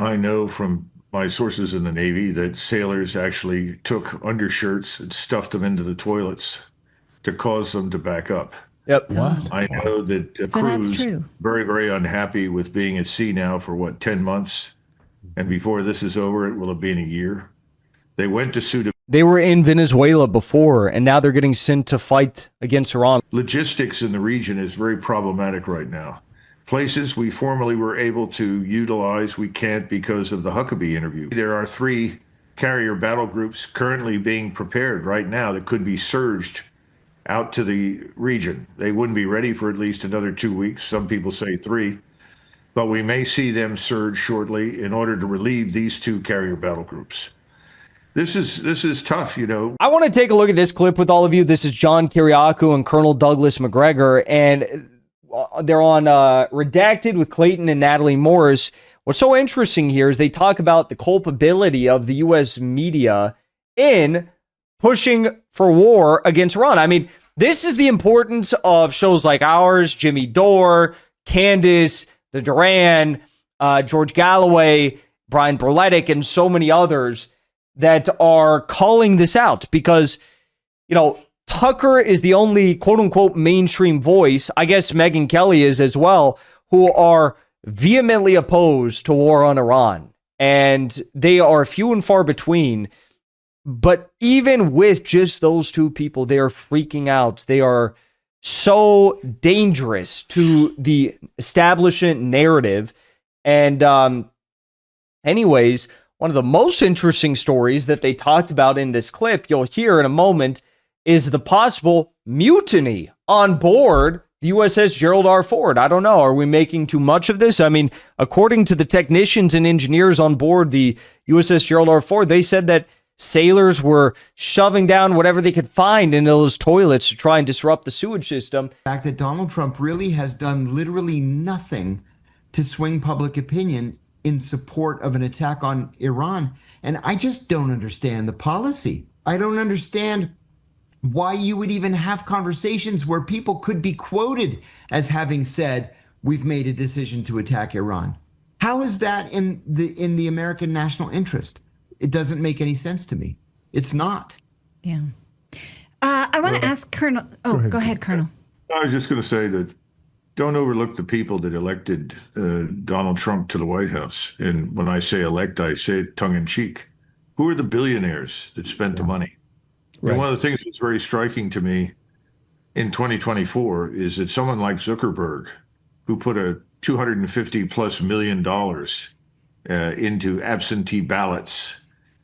I know from my sources in the Navy that sailors actually took undershirts and stuffed them into the toilets to cause them to back up. Yep. What? I know that So that's crews true. very, very unhappy with being at sea now for what, 10 months? And before this is over, it will have been a year. They went to sue to They were in Venezuela before, and now they're getting sent to fight against Iran. logistics in the region is very problematic right now. Places we formerly were able to utilize, we can't because of the Huckabee interview. There are 3 carrier battle groups currently being prepared right now that could be surged out to the region. They wouldn't be ready for at least another 2 weeks. Some people say 3, but we may see them surge shortly in order to relieve these 2 carrier battle groups. This is tough, you know. I want to take a look at this clip with all of you. This is John Kiriakou and Colonel Douglas Macgregor, and they're on Redacted with Clayton and Natalie Morris. What's so interesting here is they talk about the culpability of the U.S. media in pushing for war against Iran. I mean, this is the importance of shows like ours, Jimmy Dore, Candace, the Duran, George Galloway, Brian Berletic, and so many others that are calling this out because, you know, Tucker is the only quote unquote mainstream voice, I guess Megyn Kelly is as well, who are vehemently opposed to war on Iran. And they are few and far between. But even with just those 2 people, they are freaking out. They are so dangerous to the establishment narrative. And anyways, one of the most interesting stories that they talked about in this clip, you'll hear in a moment, is the possible mutiny on board the USS Gerald R. Ford. I don't know. Are we making too much of this? I mean, according to the technicians and engineers on board the USS Gerald R. Ford, they said that sailors were shoving down whatever they could find into those toilets to try and disrupt the sewage system. The fact that Donald Trump really has done literally nothing to swing public opinion in support of an attack on Iran. And I just don't understand the policy. I don't understand why you would even have conversations where people could be quoted as having said, we've made a decision to attack Iran. How is that in the American national interest? It doesn't make any sense to me. It's not. Yeah. I want to ask Colonel. Oh, go ahead, Colonel. I was just going to say that don't overlook the people that elected Donald Trump to the White House. And when I say elect, I say it tongue in cheek. Who are the billionaires that spent the money? Right. And one of the things that's very striking to me in 2024 is that someone like Zuckerberg, who put a $250+ million into absentee ballots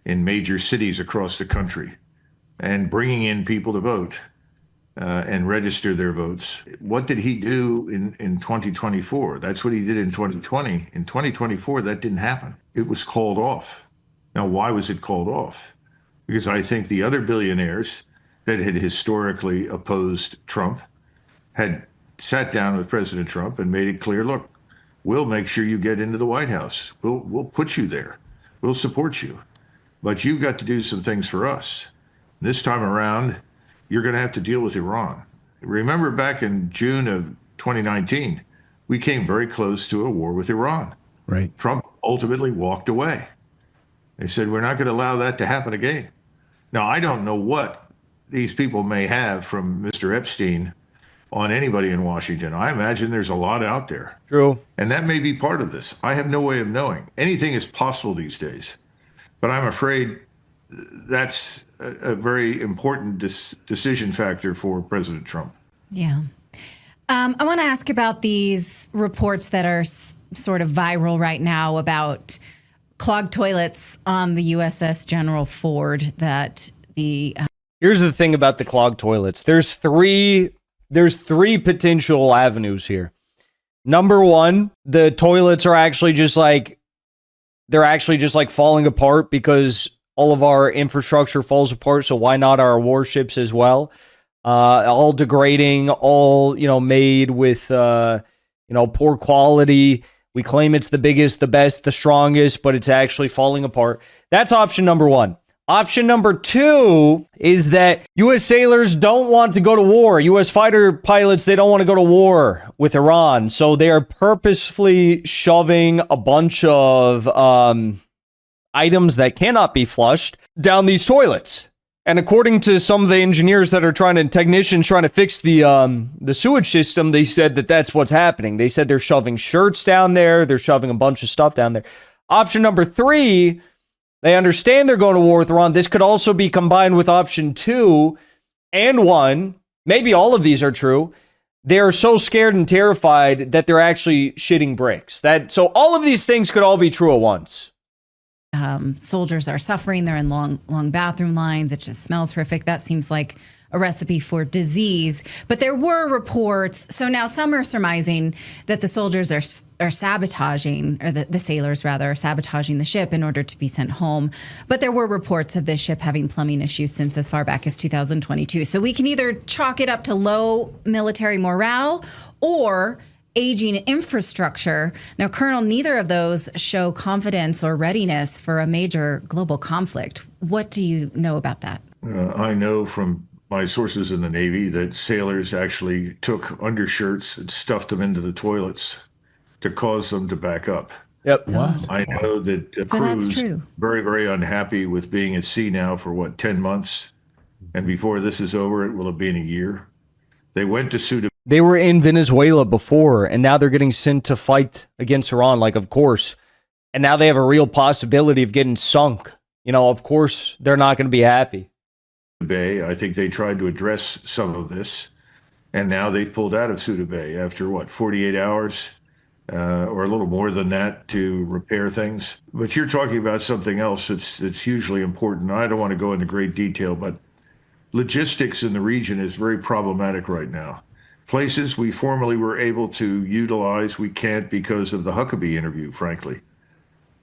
in major cities across the country and bringing in people to vote and register their votes. What did he do in 2024? That's what he did in 2020. In 2024, that didn't happen. It was called off. Now, why was it called off? Because I think the other billionaires that had historically opposed Trump had sat down with President Trump and made it clear, look, we'll make sure you get into the White House. We'll put you there. We'll support you. But you've got to do some things for us. This time around, you're going to have to deal with Iran. Remember back in June of 2019, we came very close to a war with Iran. Right. Trump ultimately walked away. They said, we're not going to allow that to happen again. Now, I don't know what these people may have from Mr. Epstein on anybody in Washington. I imagine there's a lot out there. True. And that may be part of this. I have no way of knowing. Anything is possible these days. But I'm afraid that's a very important decision factor for President Trump. Yeah. I want to ask about these reports that are sort of viral right now about clogged toilets on the USS General Ford that the... Here's the thing about the clogged toilets. There's three potential avenues here. Number one, the toilets are actually just like, they're actually just like falling apart because all of our infrastructure falls apart. So why not our warships as well? All degrading, all, made with, poor quality. We claim it's the biggest, the best, the strongest, but it's actually falling apart. That's option number one. Option number 2 is that U.S. sailors don't want to go to war. U.S. fighter pilots, they don't want to go to war with Iran. So they are purposefully shoving a bunch of items that cannot be flushed down these toilets. And according to some of the engineers that are technicians trying to fix the sewage system, they said that that's what's happening. They said they're shoving shirts down there. They're shoving a bunch of stuff down there. Option number 3, they understand they're going to war with Iran. This could also be combined with option 2 and 1. Maybe all of these are true. They are so scared and terrified that they're actually shitting bricks. So all of these things could all be true at once. Soldiers are suffering. They're in long bathroom lines. It just smells horrific. That seems like a recipe for disease. But there were reports. So now some are surmising that the soldiers are sabotaging, or the sailors rather, are sabotaging the ship in order to be sent home. But there were reports of this ship having plumbing issues since as far back as 2022. So we can either chalk it up to low military morale or aging infrastructure. Now, Colonel, neither of those show confidence or readiness for a major global conflict. What do you know about that? I know from my sources in the Navy that sailors actually took undershirts and stuffed them into the toilets to cause them to back up. Yep. What? I know that So that's crews true. very, very unhappy with being at sea now for 10 months. And before this is over, it will have been a year. They went to Sudan. They were in Venezuela before, and now they're getting sent to fight against Iran, of course. And now they have a real possibility of getting sunk. Of course, they're not going to be happy. Bay. I think they tried to address some of this, and now they've pulled out of Suda Bay after 48 hours or a little more than that to repair things. But you're talking about something else that's hugely important. I don't want to go into great detail, but logistics in the region is very problematic right now. Places we formerly were able to utilize, we can't because of the Huckabee interview, frankly.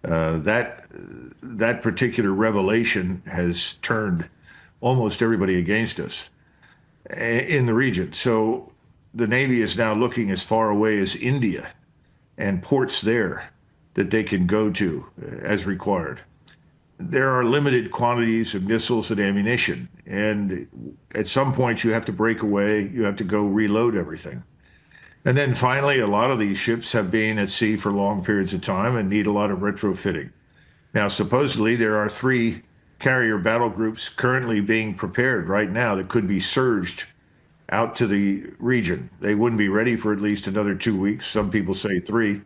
That particular revelation has turned almost everybody against us in the region. So the Navy is now looking as far away as India and ports there that they can go to as required. There are limited quantities of missiles and ammunition, and at some point you have to break away, you have to go reload everything. And then finally, a lot of these ships have been at sea for long periods of time and need a lot of retrofitting. Now, supposedly there are 3 carrier battle groups currently being prepared right now that could be surged out to the region. They wouldn't be ready for at least another 2 weeks. Some people say 3,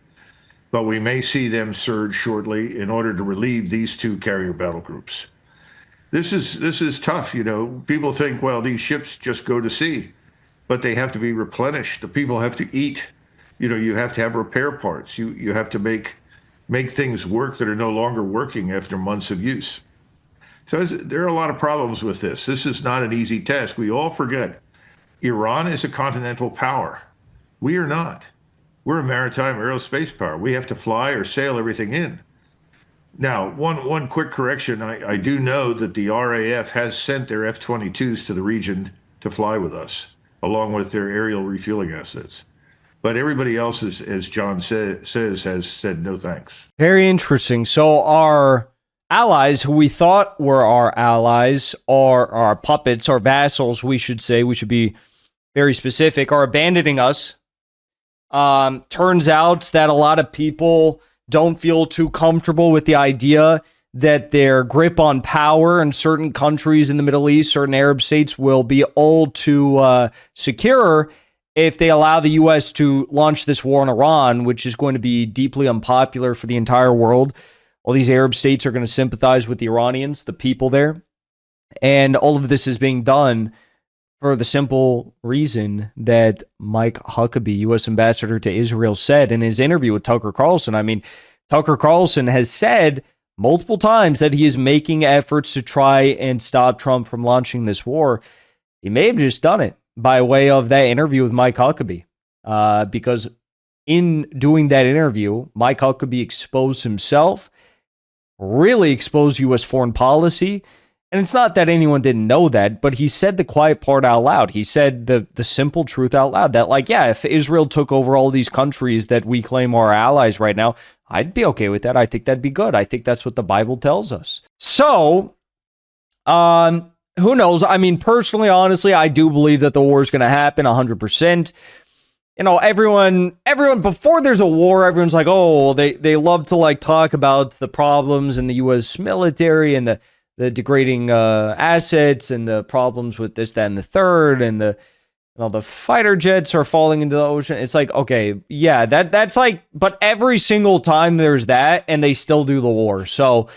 but we may see them surge shortly in order to relieve these 2 carrier battle groups. This is tough. People think, well, these ships just go to sea, but they have to be replenished. The people have to eat. You have to have repair parts. You have to make things work that are no longer working after months of use. So there are a lot of problems with this. This is not an easy task. We all forget Iran is a continental power. We are not. We're a maritime aerospace power. We have to fly or sail everything in. Now, one quick correction. I do know that the RAF has sent their F-22s to the region to fly with us, along with their aerial refueling assets. But everybody else, as John says, has said no thanks. Very interesting. So our allies, who we thought were our allies, or our puppets, our vassals, we should say, we should be very specific, are abandoning us. Turns out that a lot of people don't feel too comfortable with the idea that their grip on power in certain countries in the Middle East, certain Arab states, will be all too secure if they allow the U.S. to launch this war on Iran, which is going to be deeply unpopular for the entire world. All these Arab states are going to sympathize with the Iranians, the people there. And all of this is being done for the simple reason that Mike Huckabee, U.S. ambassador to Israel, said in his interview with Tucker Carlson. I mean, Tucker Carlson has said multiple times that he is making efforts to try and stop Trump from launching this war. He may have just done it by way of that interview with Mike Huckabee, because in doing that interview, Mike Huckabee exposed himself, really exposed U.S. foreign policy. And it's not that anyone didn't know that, but he said the quiet part out loud. He said the simple truth out loud that, if Israel took over all these countries that we claim are our allies right now, I'd be okay with that. I think that'd be good. I think that's what the Bible tells us. So Who knows? I mean, personally, honestly, I do believe that the war is going to happen 100%. You know, everyone before there's a war, everyone's like, oh, they love to like talk about the problems in the U.S. military and the degrading assets and the problems with this, that, and the third, and the fighter jets are falling into the ocean. It's like, okay, yeah, that's like, but every single time there's that, and they still do the war. So,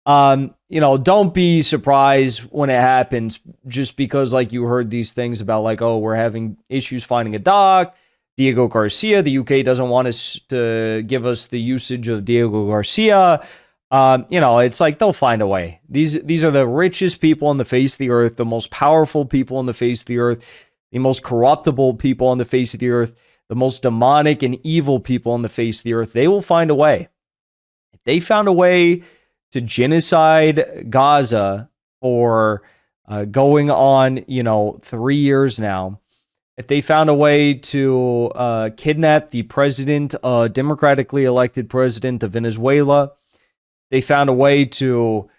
you know, don't be surprised when it happens just because like you heard these things about like, oh, we're having issues finding a dock. Diego Garcia, the UK doesn't want us to give us the usage of Diego Garcia. You know, it's like they'll find a way. These are the richest people on the face of the earth, the most powerful people on the face of the earth, the most corruptible people on the face of the earth, the most demonic and evil people on the face of the earth. They will find a way. If they found a way to genocide Gaza for going on, 3 years now, if they found a way to kidnap the president, democratically elected president of Venezuela, they found a way to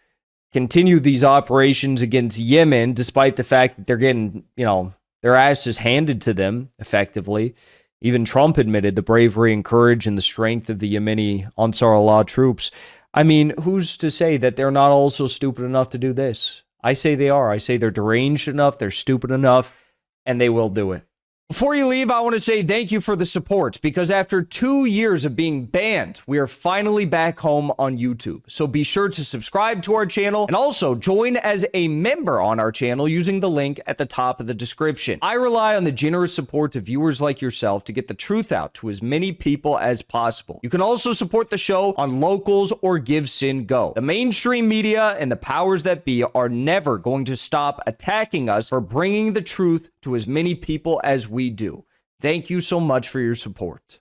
continue these operations against Yemen, despite the fact that they're getting, their asses handed to them, effectively. Even Trump admitted the bravery and courage and the strength of the Yemeni Ansar Allah troops. I mean, who's to say that they're not also stupid enough to do this? I say they are. I say they're deranged enough, they're stupid enough, and they will do it. Before you leave, I want to say thank you for the support, because after 2 years of being banned, we are finally back home on YouTube. So be sure to subscribe to our channel and also join as a member on our channel using the link at the top of the description. I rely on the generous support of viewers like yourself to get the truth out to as many people as possible. You can also support the show on Locals or Give Sin Go. The mainstream media and the powers that be are never going to stop attacking us for bringing the truth to as many people as we do. Thank you so much for your support.